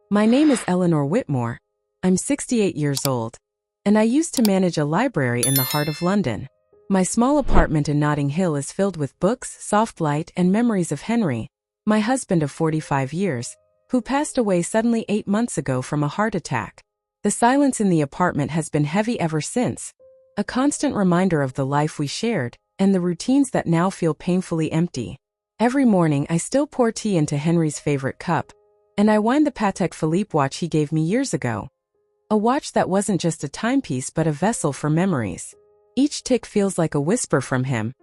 My name is Eleanor Whitmore. I'm 68 years old, and I used to manage a library in the heart of London. My small apartment in Notting Hill is filled with books, soft light, and memories of Henry, my husband of 45 years, who passed away suddenly 8 months ago from a heart attack. The silence in the apartment has been heavy ever since, a constant reminder of the life we shared, and the routines that now feel painfully empty. Every morning I still pour tea into Henry's favorite cup, and I wind the Patek Philippe watch he gave me years ago. A watch that wasn't just a timepiece but a vessel for memories. Each tick feels like a whisper from him.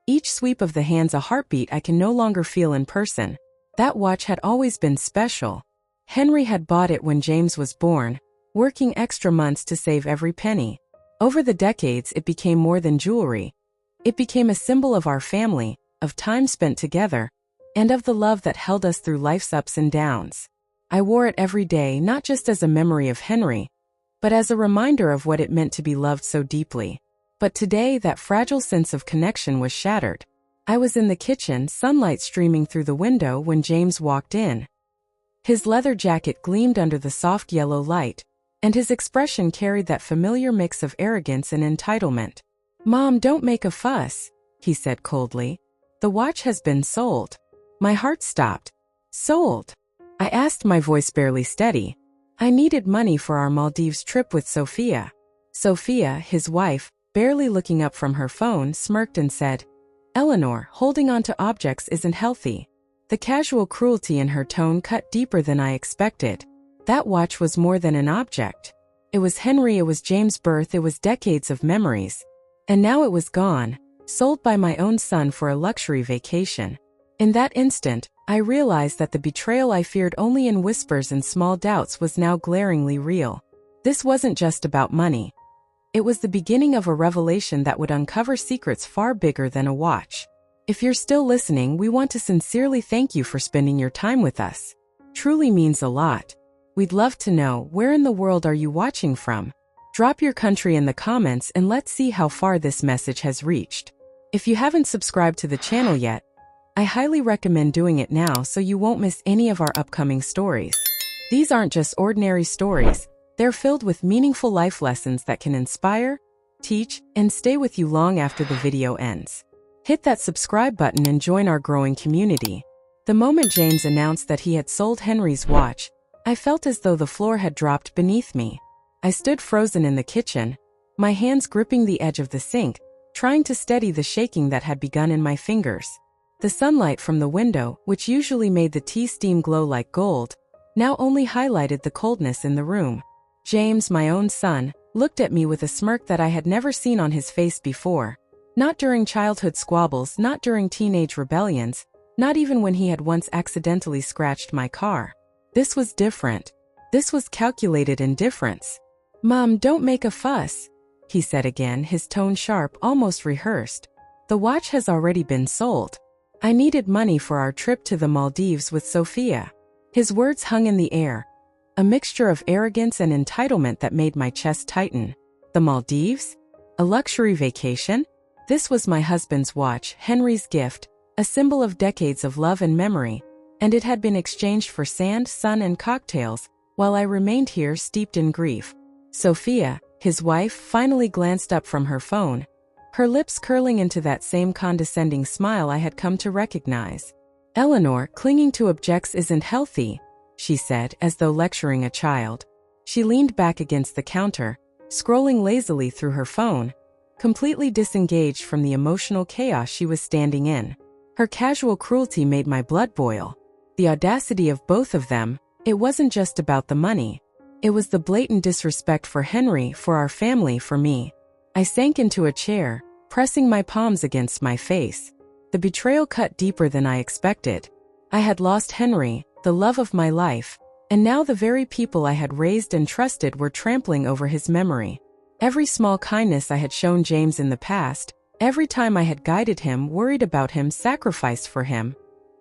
Each sweep of the hands a heartbeat I can no longer feel in person. That watch had always been special. Henry had bought it when James was born, working extra months to save every penny. Over the decades it became more than jewelry. It became a symbol of our family, of time spent together, and of the love that held us through life's ups and downs. I wore it every day, not just as a memory of Henry, but as a reminder of what it meant to be loved so deeply. But today that fragile sense of connection was shattered. I was in the kitchen, sunlight streaming through the window, when James walked in. His leather jacket gleamed under the soft yellow light, and his expression carried that familiar mix of arrogance and entitlement. "Mom, don't make a fuss," he said coldly. "The watch has been sold." My heart stopped. "Sold?" I asked, my voice barely steady. I needed money for our Maldives trip with Sophia. Sophia, his wife, barely looking up from her phone, smirked and said, "Eleanor, holding on to objects isn't healthy." The casual cruelty in her tone cut deeper than I expected. That watch was more than an object. It was Henry, it was James' birth, it was decades of memories. And now it was gone, sold by my own son for a luxury vacation. In that instant, I realized that the betrayal I feared only in whispers and small doubts was now glaringly real. This wasn't just about money. It was the beginning of a revelation that would uncover secrets far bigger than a watch. If you're still listening, we want to sincerely thank you for spending your time with us. Truly means a lot. We'd love to know, where in the world are you watching from? Drop your country in the comments and let's see how far this message has reached. If you haven't subscribed to the channel yet, I highly recommend doing it now so you won't miss any of our upcoming stories. These aren't just ordinary stories, they're filled with meaningful life lessons that can inspire, teach, and stay with you long after the video ends. Hit that subscribe button and join our growing community. The moment James announced that he had sold Henry's watch, I felt as though the floor had dropped beneath me. I stood frozen in the kitchen, my hands gripping the edge of the sink, trying to steady the shaking that had begun in my fingers. The sunlight from the window, which usually made the tea steam glow like gold, now only highlighted the coldness in the room. James, my own son, looked at me with a smirk that I had never seen on his face before. Not during childhood squabbles, not during teenage rebellions, not even when he had once accidentally scratched my car. This was different. This was calculated indifference. "Mom, don't make a fuss," he said again, his tone sharp, almost rehearsed. "The watch has already been sold. I needed money for our trip to the Maldives with Sophia." His words hung in the air, a mixture of arrogance and entitlement that made my chest tighten. The Maldives? A luxury vacation? This was my husband's watch, Henry's gift, a symbol of decades of love and memory, and it had been exchanged for sand, sun, and cocktails, while I remained here steeped in grief. Sophia, his wife, finally glanced up from her phone, her lips curling into that same condescending smile I had come to recognize. "Eleanor, clinging to objects isn't healthy," she said, as though lecturing a child. She leaned back against the counter, scrolling lazily through her phone, completely disengaged from the emotional chaos she was standing in. Her casual cruelty made my blood boil. The audacity of both of them. It wasn't just about the money. It was the blatant disrespect for Henry, for our family, for me. I sank into a chair, pressing my palms against my face. The betrayal cut deeper than I expected. I had lost Henry, the love of my life, and now the very people I had raised and trusted were trampling over his memory. Every small kindness I had shown James in the past, every time I had guided him, worried about him, sacrificed for him,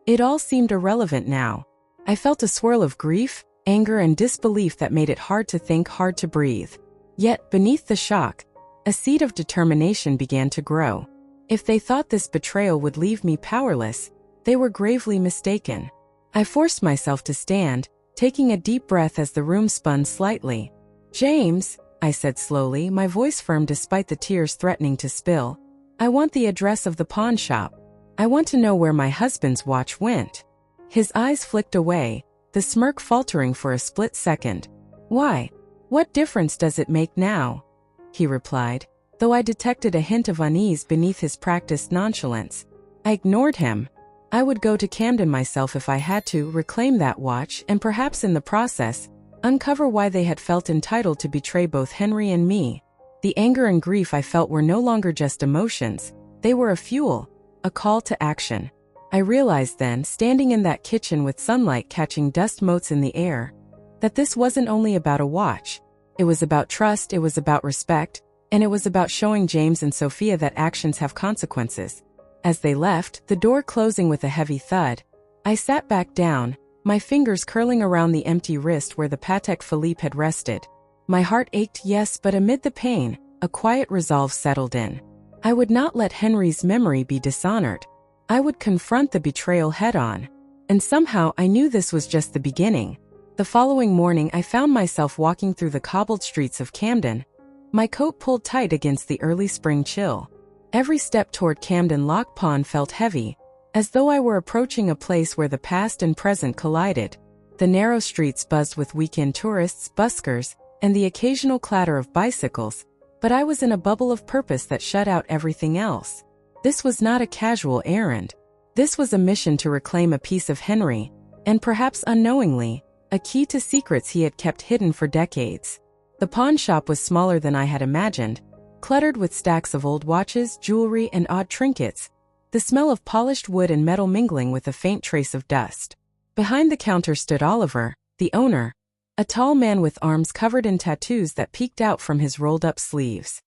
it all seemed irrelevant now. I felt a swirl of grief, anger, and disbelief that made it hard to think, hard to breathe. Yet, beneath the shock, a seed of determination began to grow. If they thought this betrayal would leave me powerless, they were gravely mistaken. I forced myself to stand, taking a deep breath as the room spun slightly. "James," I said slowly, my voice firm despite the tears threatening to spill. "I want the address of the pawn shop. I want to know where my husband's watch went." His eyes flicked away, the smirk faltering for a split second. "Why? What difference does it make now?" he replied, though I detected a hint of unease beneath his practiced nonchalance. I ignored him. I would go to Camden myself if I had to, reclaim that watch, and perhaps in the process, uncover why they had felt entitled to betray both Henry and me. The anger and grief I felt were no longer just emotions, they were a fuel, a call to action. I realized then, standing in that kitchen with sunlight catching dust motes in the air, that this wasn't only about a watch. It was about trust, it was about respect, and it was about showing James and Sophia that actions have consequences. As they left, the door closing with a heavy thud, I sat back down, my fingers curling around the empty wrist where the Patek Philippe had rested. My heart ached, yes, but amid the pain, a quiet resolve settled in. I would not let Henry's memory be dishonored. I would confront the betrayal head-on. And somehow I knew this was just the beginning. The following morning I found myself walking through the cobbled streets of Camden, my coat pulled tight against the early spring chill. Every step toward Camden Lock Pond felt heavy, as though I were approaching a place where the past and present collided. The narrow streets buzzed with weekend tourists, buskers, and the occasional clatter of bicycles, but I was in a bubble of purpose that shut out everything else. This was not a casual errand. This was a mission to reclaim a piece of Henry, and perhaps unknowingly, a key to secrets he had kept hidden for decades. The pawn shop was smaller than I had imagined, cluttered with stacks of old watches, jewelry, and odd trinkets, the smell of polished wood and metal mingling with a faint trace of dust. Behind the counter stood Oliver, the owner, a tall man with arms covered in tattoos that peeked out from his rolled-up sleeves.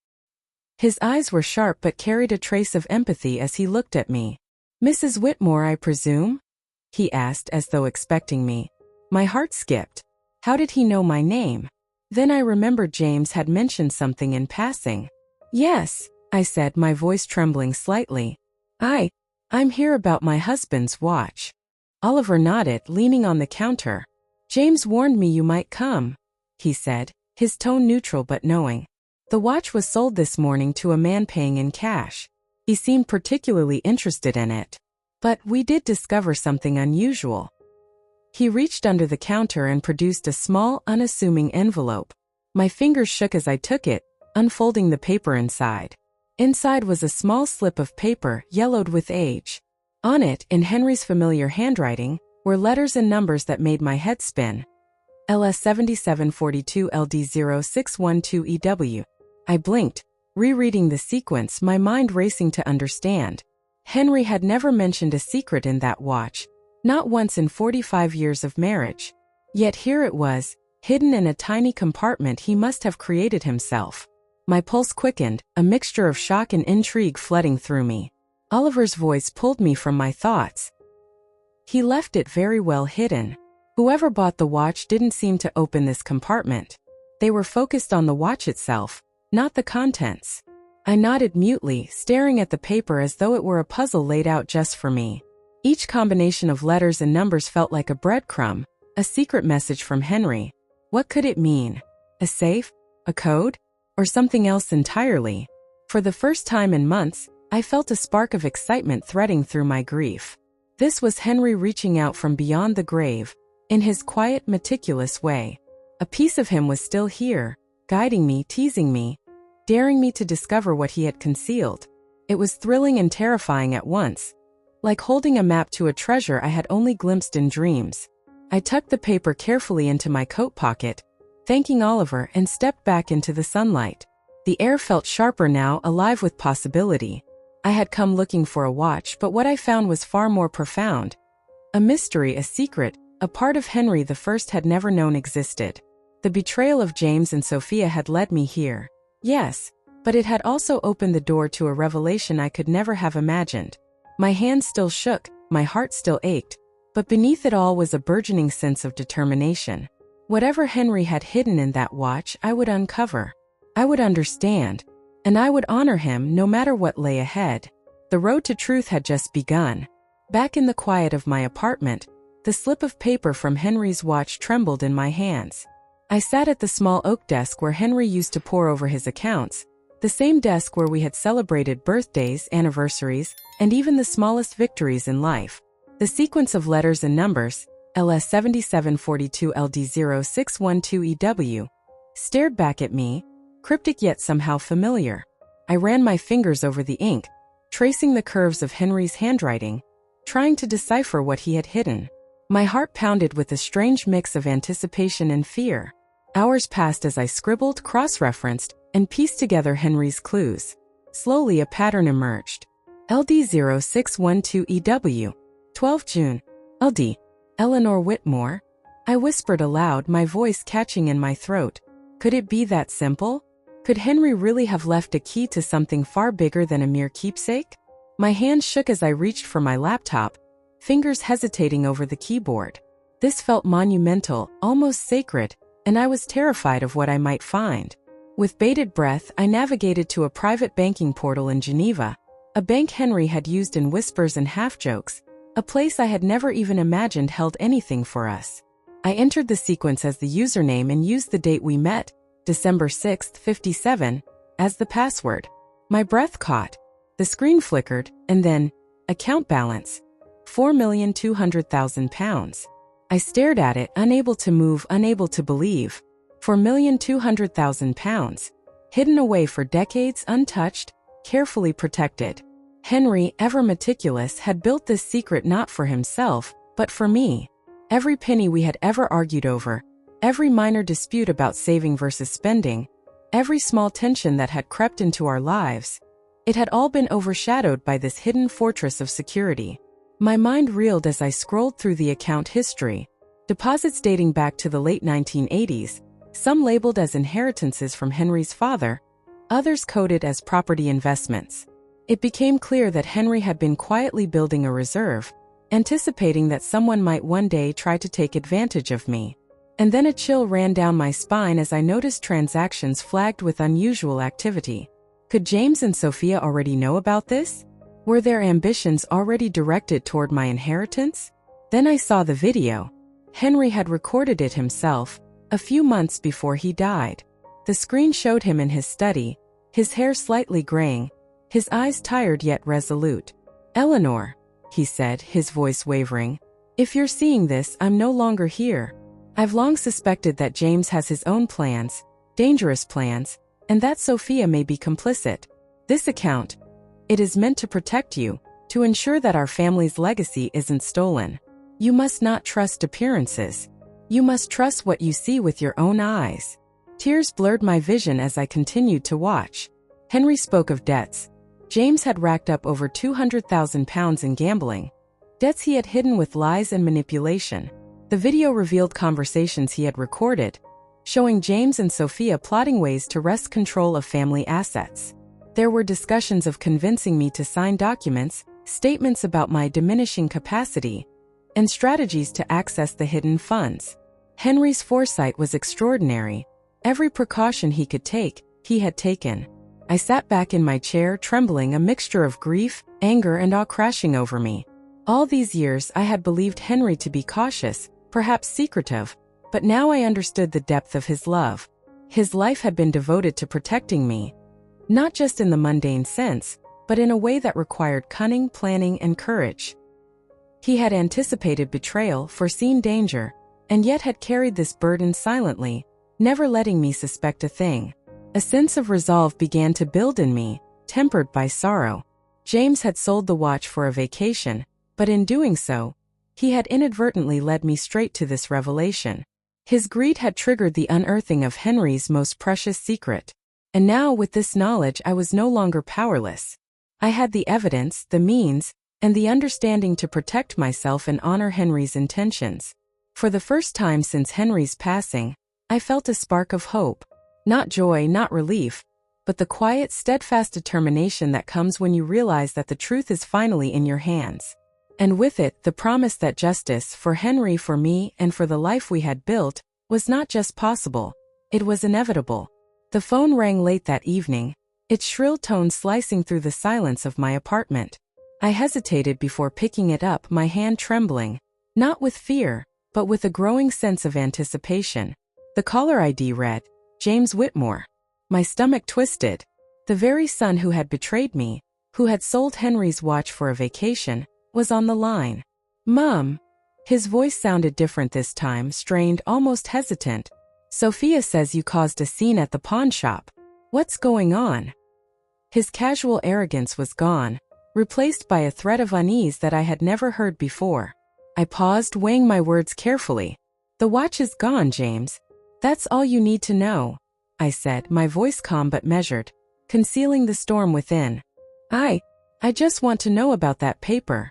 His eyes were sharp but carried a trace of empathy as he looked at me. "Mrs. Whitmore, I presume?" he asked as though expecting me. My heart skipped. How did he know my name? Then I remembered James had mentioned something in passing. "Yes," I said, my voice trembling slightly. I'm here about my husband's watch." Oliver nodded, leaning on the counter. "James warned me you might come," he said, his tone neutral but knowing. "The watch was sold this morning to a man paying in cash. He seemed particularly interested in it. But we did discover something unusual." He reached under the counter and produced a small, unassuming envelope. My fingers shook as I took it, unfolding the paper inside. Inside was a small slip of paper, yellowed with age. On it, in Henry's familiar handwriting, were letters and numbers that made my head spin. LS 7742 LD 0612 EW. I blinked, rereading the sequence, my mind racing to understand. Henry had never mentioned a secret in that watch, not once in 45 years of marriage. Yet here it was, hidden in a tiny compartment he must have created himself. My pulse quickened, a mixture of shock and intrigue flooding through me. Oliver's voice pulled me from my thoughts. "He left it very well hidden. Whoever bought the watch didn't seem to open this compartment. They were focused on the watch itself, not the contents." I nodded mutely, staring at the paper as though it were a puzzle laid out just for me. Each combination of letters and numbers felt like a breadcrumb, a secret message from Henry. What could it mean? A safe? A code? Or something else entirely? For the first time in months, I felt a spark of excitement threading through my grief. This was Henry reaching out from beyond the grave, in his quiet, meticulous way. A piece of him was still here, guiding me, teasing me, daring me to discover what he had concealed. It was thrilling and terrifying at once, like holding a map to a treasure I had only glimpsed in dreams. I tucked the paper carefully into my coat pocket, thanking Oliver, and stepped back into the sunlight. The air felt sharper now, alive with possibility. I had come looking for a watch, but what I found was far more profound. A mystery, a secret, a part of Henry I had never known existed. The betrayal of James and Sophia had led me here. Yes, but it had also opened the door to a revelation I could never have imagined. My hands still shook, my heart still ached, but beneath it all was a burgeoning sense of determination. Whatever Henry had hidden in that watch, I would uncover. I would understand. And I would honor him no matter what lay ahead. The road to truth had just begun. Back in the quiet of my apartment, The slip of paper from Henry's watch trembled in my hands. I sat at the small oak desk where Henry used to pore over his accounts, the same desk where we had celebrated birthdays, anniversaries, and even the smallest victories in life. The sequence of letters and numbers, LS 7742 LD0612EW, stared back at me, cryptic yet somehow familiar. I ran my fingers over the ink, tracing the curves of Henry's handwriting, trying to decipher what he had hidden. My heart pounded with a strange mix of anticipation and fear. Hours passed as I scribbled, cross-referenced, and pieced together Henry's clues. Slowly a pattern emerged. LD0612EW, 12 June. LD, Eleanor Whitmore. I whispered aloud, my voice catching in my throat. Could it be that simple? Could Henry really have left a key to something far bigger than a mere keepsake? My hand shook as I reached for my laptop, fingers hesitating over the keyboard. This felt monumental, almost sacred, and I was terrified of what I might find. With bated breath, I navigated to a private banking portal in Geneva, a bank Henry had used in whispers and half-jokes, a place I had never even imagined held anything for us. I entered the sequence as the username and used the date we met, December 6, 57, as the password. My breath caught. The screen flickered, and then, account balance, £4,200,000. I stared at it, unable to move, unable to believe. £4,200,000, hidden away for decades, untouched, carefully protected. Henry, ever meticulous, had built this secret not for himself, but for me. Every penny we had ever argued over, every minor dispute about saving versus spending, every small tension that had crept into our lives, it had all been overshadowed by this hidden fortress of security. My mind reeled as I scrolled through the account history. Deposits dating back to the late 1980s, some labeled as inheritances from Henry's father, others coded as property investments. It became clear that Henry had been quietly building a reserve, anticipating that someone might one day try to take advantage of me. And then a chill ran down my spine as I noticed transactions flagged with unusual activity. Could James and Sophia already know about this? Were their ambitions already directed toward my inheritance? Then I saw the video. Henry had recorded it himself, a few months before he died. The screen showed him in his study, his hair slightly graying, his eyes tired yet resolute. "Eleanor," he said, his voice wavering, "if you're seeing this, I'm no longer here. I've long suspected that James has his own plans, dangerous plans, and that Sophia may be complicit. This account, it is meant to protect you, to ensure that our family's legacy isn't stolen. You must not trust appearances. You must trust what you see with your own eyes." Tears blurred my vision as I continued to watch. Henry spoke of debts. James had racked up over £200,000 in gambling. Debts he had hidden with lies and manipulation. The video revealed conversations he had recorded, showing James and Sophia plotting ways to wrest control of family assets. There were discussions of convincing me to sign documents, statements about my diminishing capacity, and strategies to access the hidden funds. Henry's foresight was extraordinary. Every precaution he could take, he had taken. I sat back in my chair, trembling, a mixture of grief, anger, and awe crashing over me. All these years I had believed Henry to be cautious, perhaps secretive, but now I understood the depth of his love. His life had been devoted to protecting me, not just in the mundane sense, but in a way that required cunning, planning, and courage. He had anticipated betrayal, foreseen danger, and yet had carried this burden silently, never letting me suspect a thing. A sense of resolve began to build in me, tempered by sorrow. James had sold the watch for a vacation, but in doing so, he had inadvertently led me straight to this revelation. His greed had triggered the unearthing of Henry's most precious secret. And now, with this knowledge, I was no longer powerless. I had the evidence, the means, and the understanding to protect myself and honor Henry's intentions. For the first time since Henry's passing, I felt a spark of hope. Not joy, not relief, but the quiet, steadfast determination that comes when you realize that the truth is finally in your hands. And with it, the promise that justice, for Henry, for me, and for the life we had built, was not just possible, it was inevitable. The phone rang late that evening, its shrill tones slicing through the silence of my apartment. I hesitated before picking it up, my hand trembling. Not with fear, but with a growing sense of anticipation. The caller ID read, James Whitmore. My stomach twisted. The very son who had betrayed me, who had sold Henry's watch for a vacation, was on the line. Mom. His voice sounded different this time, strained, almost hesitant. Sophia says you caused a scene at the pawn shop. What's going on? His casual arrogance was gone, replaced by a threat of unease that I had never heard before. I paused, weighing my words carefully. The watch is gone, James. That's all you need to know, I said, my voice calm but measured, concealing the storm within. I just want to know about that paper.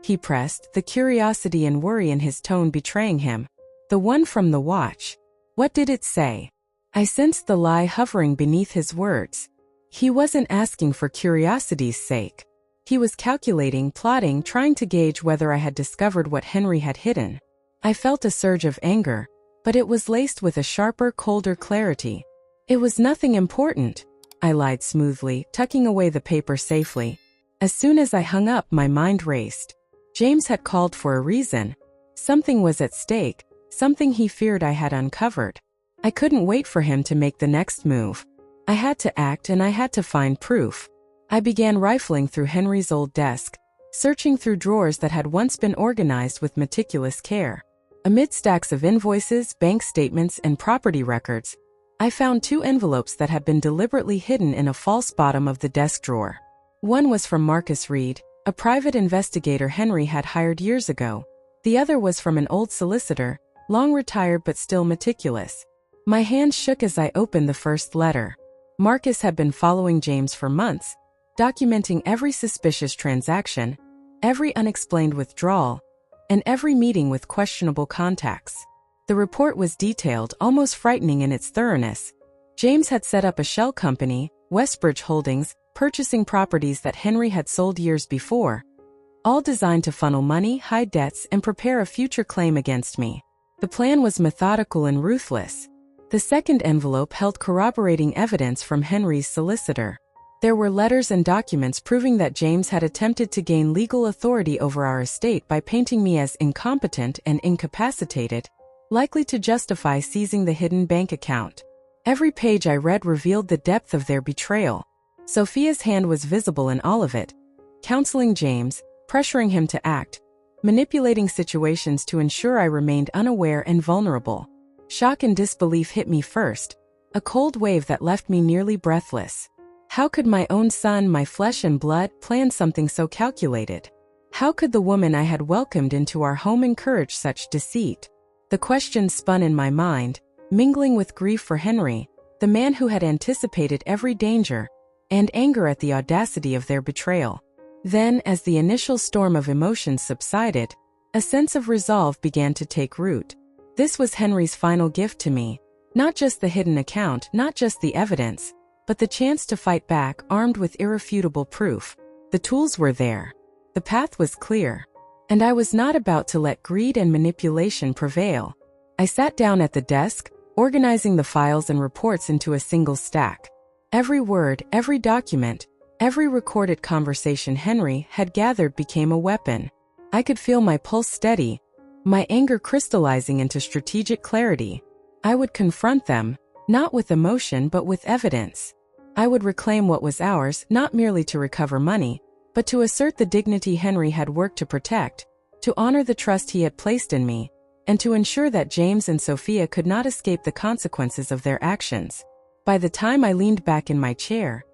He pressed, the curiosity and worry in his tone betraying him. The one from the watch. What did it say? I sensed the lie hovering beneath his words. He wasn't asking for curiosity's sake. He was calculating, plotting, trying to gauge whether I had discovered what Henry had hidden. I felt a surge of anger, but it was laced with a sharper, colder clarity. It was nothing important, I lied smoothly, tucking away the paper safely. As soon as I hung up, my mind raced. James had called for a reason. Something was at stake, something he feared I had uncovered. I couldn't wait for him to make the next move. I had to act, and I had to find proof. I began rifling through Henry's old desk, searching through drawers that had once been organized with meticulous care. Amid stacks of invoices, bank statements, and property records, I found 2 envelopes that had been deliberately hidden in a false bottom of the desk drawer. One was from Marcus Reed, a private investigator Henry had hired years ago. The other was from an old solicitor, long retired but still meticulous. My hands shook as I opened the first letter. Marcus had been following James for months, documenting every suspicious transaction, every unexplained withdrawal, and every meeting with questionable contacts. The report was detailed, almost frightening in its thoroughness. James had set up a shell company, Westbridge Holdings, purchasing properties that Henry had sold years before, all designed to funnel money, hide debts, and prepare a future claim against me. The plan was methodical and ruthless. The second envelope held corroborating evidence from Henry's solicitor. There were letters and documents proving that James had attempted to gain legal authority over our estate by painting me as incompetent and incapacitated, likely to justify seizing the hidden bank account. Every page I read revealed the depth of their betrayal. Sophia's hand was visible in all of it, counseling James, pressuring him to act, manipulating situations to ensure I remained unaware and vulnerable. Shock and disbelief hit me first, a cold wave that left me nearly breathless. How could my own son, my flesh and blood, plan something so calculated? How could the woman I had welcomed into our home encourage such deceit? The questions spun in my mind, mingling with grief for Henry, the man who had anticipated every danger, and anger at the audacity of their betrayal. Then, as the initial storm of emotions subsided, a sense of resolve began to take root. This was Henry's final gift to me. Not just the hidden account, not just the evidence, but the chance to fight back, armed with irrefutable proof. The tools were there. The path was clear. And I was not about to let greed and manipulation prevail. I sat down at the desk, organizing the files and reports into a single stack. Every word, every document, every recorded conversation Henry had gathered became a weapon. I could feel my pulse steady, my anger crystallizing into strategic clarity. I would confront them, not with emotion but with evidence. I would reclaim what was ours, not merely to recover money, but to assert the dignity Henry had worked to protect, to honor the trust he had placed in me, and to ensure that James and Sophia could not escape the consequences of their actions. By the time I leaned back in my chair,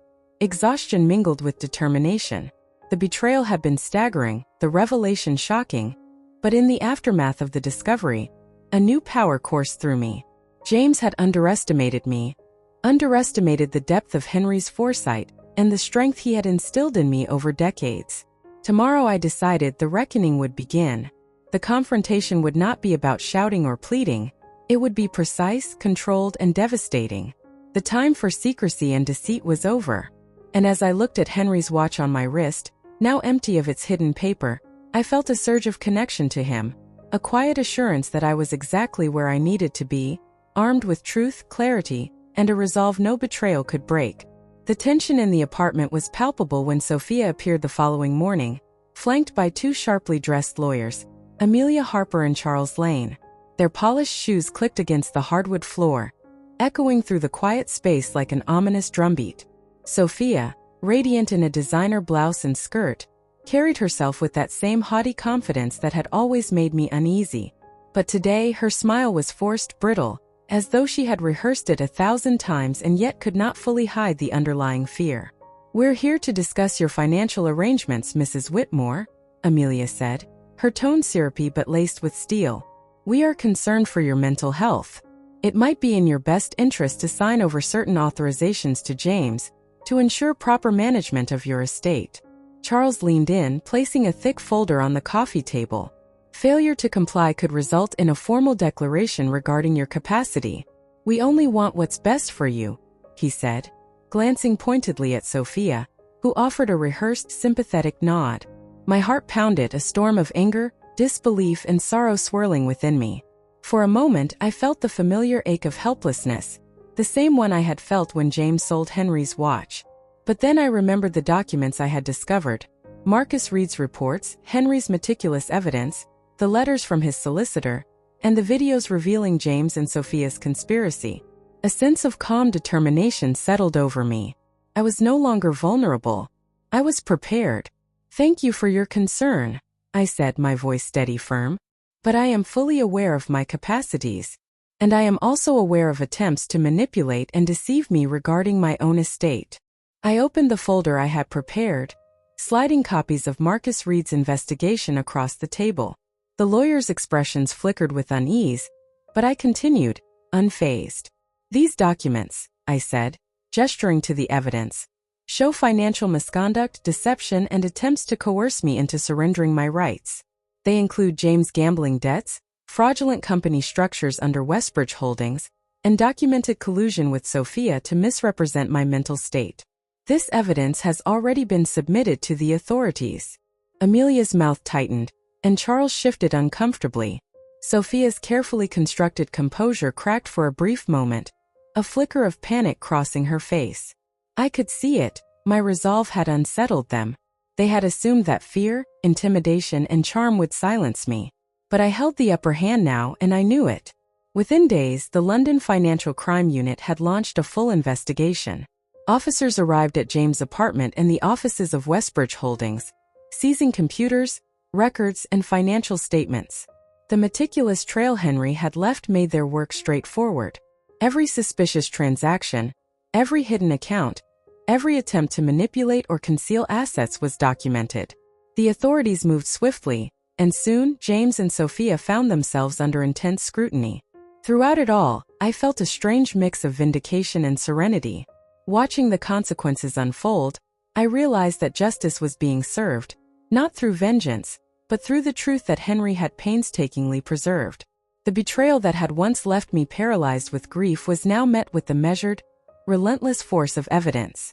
exhaustion mingled with determination. The betrayal had been staggering, the revelation shocking, but in the aftermath of the discovery, a new power coursed through me. James had underestimated me, underestimated the depth of Henry's foresight, and the strength he had instilled in me over decades. Tomorrow, I decided, the reckoning would begin. The confrontation would not be about shouting or pleading. It would be precise, controlled, and devastating. The time for secrecy and deceit was over. And as I looked at Henry's watch on my wrist, now empty of its hidden paper, I felt a surge of connection to him, a quiet assurance that I was exactly where I needed to be, armed with truth, clarity, and a resolve no betrayal could break. The tension in the apartment was palpable when Sophia appeared the following morning, flanked by 2 sharply dressed lawyers. Amelia Harper and Charles Lane. Their polished shoes clicked against the hardwood floor, echoing through the quiet space like an ominous drumbeat. Sophia, radiant in a designer blouse and skirt, carried herself with that same haughty confidence that had always made me uneasy. But today her smile was forced, brittle, as though she had rehearsed it 1,000 times and yet could not fully hide the underlying fear. "We're here to discuss your financial arrangements, Mrs. Whitmore," Amelia said, her tone syrupy but laced with steel. "We are concerned for your mental health. It might be in your best interest to sign over certain authorizations to James to ensure proper management of your estate." Charles leaned in, placing a thick folder on the coffee table. "Failure to comply could result in a formal declaration regarding your capacity. We only want what's best for you," he said, glancing pointedly at Sophia, who offered a rehearsed, sympathetic nod. My heart pounded, a storm of anger, disbelief, and sorrow swirling within me. For a moment, I felt the familiar ache of helplessness, the same one I had felt when James sold Henry's watch. But then I remembered the documents I had discovered: Marcus Reed's reports, Henry's meticulous evidence, the letters from his solicitor, and the videos revealing James and Sophia's conspiracy. A sense of calm determination settled over me. I was no longer vulnerable. I was prepared. "Thank you for your concern," I said, my voice steady, firm. "But I am fully aware of my capacities. And I am also aware of attempts to manipulate and deceive me regarding my own estate." I opened the folder I had prepared, sliding copies of Marcus Reed's investigation across the table. The lawyer's expressions flickered with unease, but I continued, unfazed. "These documents," I said, gesturing to the evidence, "show financial misconduct, deception, and attempts to coerce me into surrendering my rights. They include James' gambling debts, fraudulent company structures under Westbridge Holdings, and documented collusion with Sophia to misrepresent my mental state. This evidence has already been submitted to the authorities." Amelia's mouth tightened, and Charles shifted uncomfortably. Sophia's carefully constructed composure cracked for a brief moment, a flicker of panic crossing her face. I could see it. My resolve had unsettled them. They had assumed that fear, intimidation, and charm would silence me. But I held the upper hand now, and I knew it. Within days, the London Financial Crime Unit had launched a full investigation. Officers arrived at James' apartment and the offices of Westbridge Holdings, seizing computers, records, and financial statements. The meticulous trail Henry had left made their work straightforward. Every suspicious transaction, every hidden account, every attempt to manipulate or conceal assets was documented. The authorities moved swiftly, and soon James and Sophia found themselves under intense scrutiny. Throughout it all, I felt a strange mix of vindication and serenity. Watching the consequences unfold, I realized that justice was being served, not through vengeance, but through the truth that Henry had painstakingly preserved. The betrayal that had once left me paralyzed with grief was now met with the measured, relentless force of evidence.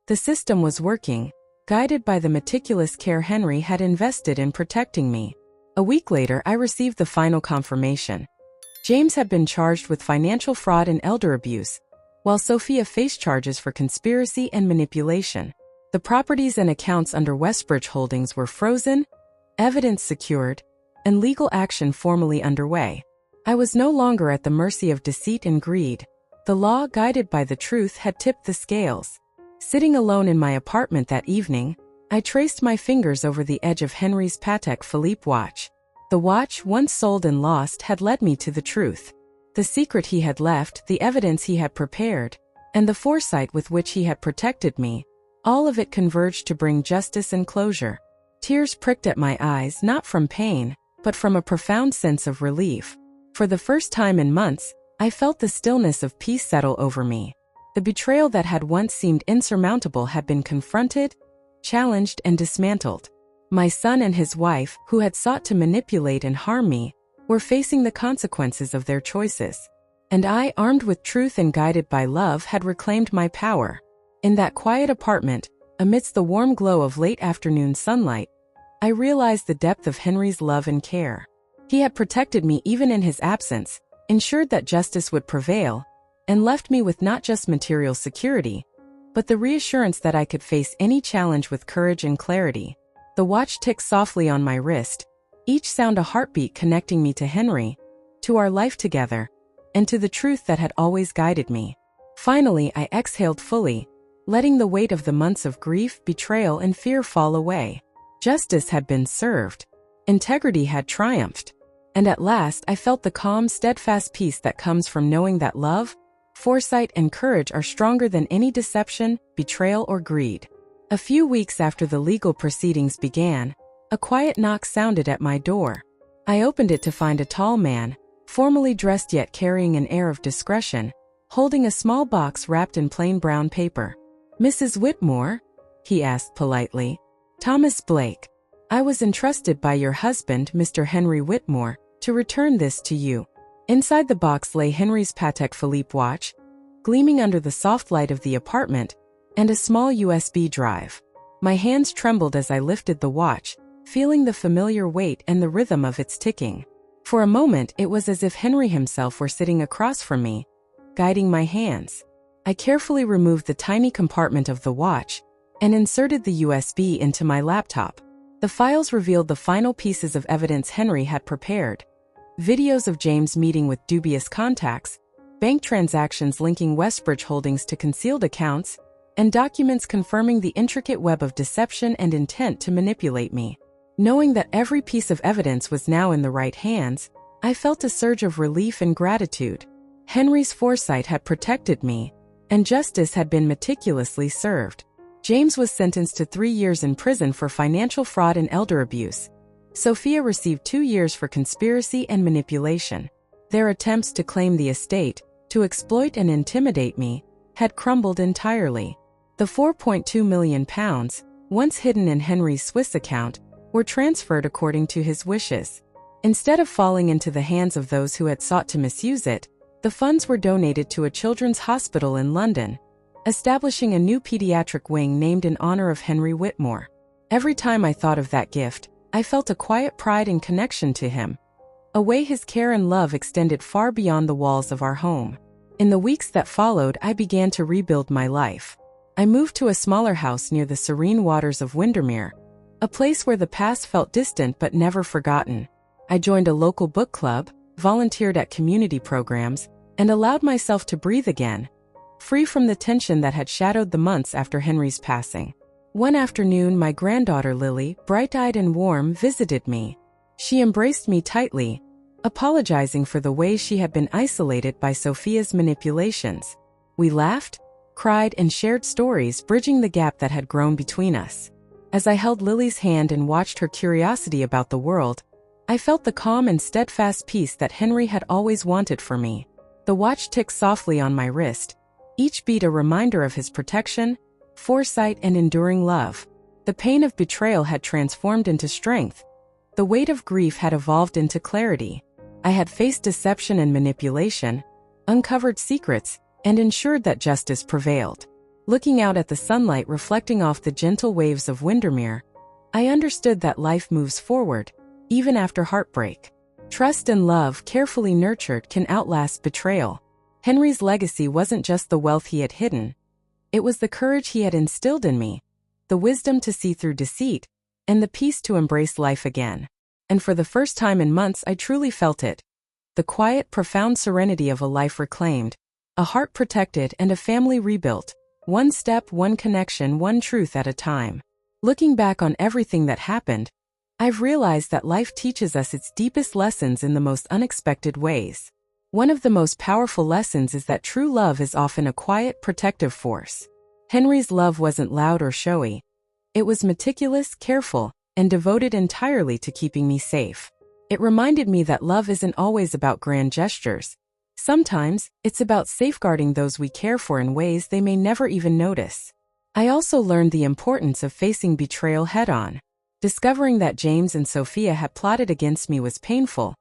The system was working, guided by the meticulous care Henry had invested in protecting me. A week later, I received the final confirmation. James had been charged with financial fraud and elder abuse, while Sophia faced charges for conspiracy and manipulation. The properties and accounts under Westbridge Holdings were frozen, evidence secured, and legal action formally underway. I was no longer at the mercy of deceit and greed. The law, guided by the truth, had tipped the scales. Sitting alone in my apartment that evening, I traced my fingers over the edge of Henry's Patek Philippe watch. The watch, once sold and lost, had led me to the truth. The secret he had left, the evidence he had prepared, and the foresight with which he had protected me, all of it converged to bring justice and closure. Tears pricked at my eyes, not from pain, but from a profound sense of relief. For the first time in months, I felt the stillness of peace settle over me. The betrayal that had once seemed insurmountable had been confronted, challenged, and dismantled. My son and his wife, who had sought to manipulate and harm me, were facing the consequences of their choices. And I, armed with truth and guided by love, had reclaimed my power. In that quiet apartment, amidst the warm glow of late afternoon sunlight, I realized the depth of Henry's love and care. He had protected me even in his absence, ensured that justice would prevail, and left me with not just material security, but the reassurance that I could face any challenge with courage and clarity. The watch ticked softly on my wrist, each sound a heartbeat connecting me to Henry, to our life together, and to the truth that had always guided me. Finally, I exhaled fully, letting the weight of the months of grief, betrayal, and fear fall away. Justice had been served. Integrity had triumphed. And at last, I felt the calm, steadfast peace that comes from knowing that love, foresight, and courage are stronger than any deception, betrayal, or greed. A few weeks after the legal proceedings began, a quiet knock sounded at my door. I opened it to find a tall man, formally dressed yet carrying an air of discretion, holding a small box wrapped in plain brown paper. "Mrs. Whitmore?" he asked politely. "Thomas Blake. I was entrusted by your husband, Mr. Henry Whitmore, to return this to you." Inside the box lay Henry's Patek Philippe watch, gleaming under the soft light of the apartment, and a small USB drive. My hands trembled as I lifted the watch, feeling the familiar weight and the rhythm of its ticking. For a moment, it was as if Henry himself were sitting across from me, guiding my hands. I carefully removed the tiny compartment of the watch and inserted the USB into my laptop. The files revealed the final pieces of evidence Henry had prepared. Videos of James meeting with dubious contacts, bank transactions linking Westbridge Holdings to concealed accounts, and documents confirming the intricate web of deception and intent to manipulate me. Knowing that every piece of evidence was now in the right hands, I felt a surge of relief and gratitude. Henry's foresight had protected me, and justice had been meticulously served. James was sentenced to 3 years in prison for financial fraud and elder abuse. Sophia received 2 years for conspiracy and manipulation. Their attempts to claim the estate, to exploit and intimidate me, had crumbled entirely. The £4.2 million, once hidden in Henry's Swiss account, were transferred according to his wishes. Instead of falling into the hands of those who had sought to misuse it, the funds were donated to a children's hospital in London, establishing a new pediatric wing named in honor of Henry Whitmore. Every time I thought of that gift, I felt a quiet pride and connection to him, a way his care and love extended far beyond the walls of our home. In the weeks that followed, I began to rebuild my life. I moved to a smaller house near the serene waters of Windermere, a place where the past felt distant but never forgotten. I joined a local book club, volunteered at community programs, and allowed myself to breathe again, free from the tension that had shadowed the months after Henry's passing. One afternoon, my granddaughter Lily, bright-eyed and warm, visited me. She embraced me tightly, apologizing for the ways she had been isolated by Sophia's manipulations. We laughed, cried, and shared stories, bridging the gap that had grown between us. As I held Lily's hand and watched her curiosity about the world, I felt the calm and steadfast peace that Henry had always wanted for me. The watch ticked softly on my wrist, each beat a reminder of his protection, foresight, and enduring love. The pain of betrayal had transformed into strength. The weight of grief had evolved into clarity. I had faced deception and manipulation, uncovered secrets, and ensured that justice prevailed. Looking out at the sunlight reflecting off the gentle waves of Windermere, I understood that life moves forward, even after heartbreak. Trust and love, carefully nurtured, can outlast betrayal. Henry's legacy wasn't just the wealth he had hidden. It was the courage he had instilled in me, the wisdom to see through deceit, and the peace to embrace life again. And for the first time in months, I truly felt it. The quiet, profound serenity of a life reclaimed, a heart protected, and a family rebuilt. One step, one connection, one truth at a time. Looking back on everything that happened, I've realized that life teaches us its deepest lessons in the most unexpected ways. One of the most powerful lessons is that true love is often a quiet, protective force. Henry's love wasn't loud or showy. It was meticulous, careful, and devoted entirely to keeping me safe. It reminded me that love isn't always about grand gestures. Sometimes, it's about safeguarding those we care for in ways they may never even notice. I also learned the importance of facing betrayal head-on. Discovering that James and Sophia had plotted against me was painful,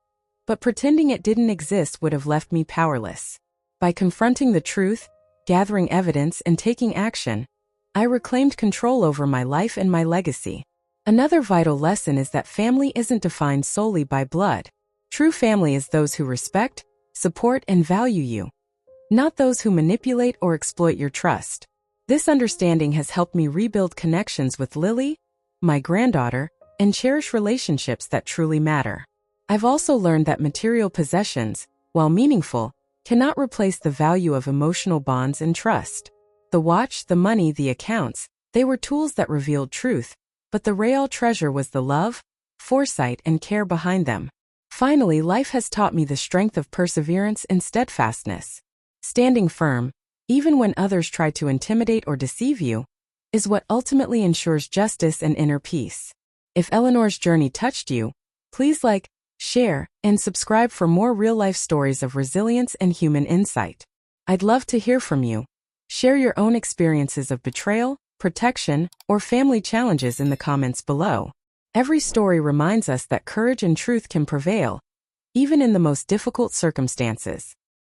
but pretending it didn't exist would have left me powerless. By confronting the truth, gathering evidence, and taking action, I reclaimed control over my life and my legacy. Another vital lesson is that family isn't defined solely by blood. True family is those who respect, support, and value you, not those who manipulate or exploit your trust. This understanding has helped me rebuild connections with Lily, my granddaughter, and cherish relationships that truly matter. I've also learned that material possessions, while meaningful, cannot replace the value of emotional bonds and trust. The watch, the money, the accounts, they were tools that revealed truth, but the real treasure was the love, foresight, and care behind them. Finally, life has taught me the strength of perseverance and steadfastness. Standing firm, even when others try to intimidate or deceive you, is what ultimately ensures justice and inner peace. If Eleanor's journey touched you, please like, share, and subscribe for more real-life stories of resilience and human insight. I'd love to hear from you. Share your own experiences of betrayal, protection, or family challenges in the comments below. Every story reminds us that courage and truth can prevail, even in the most difficult circumstances.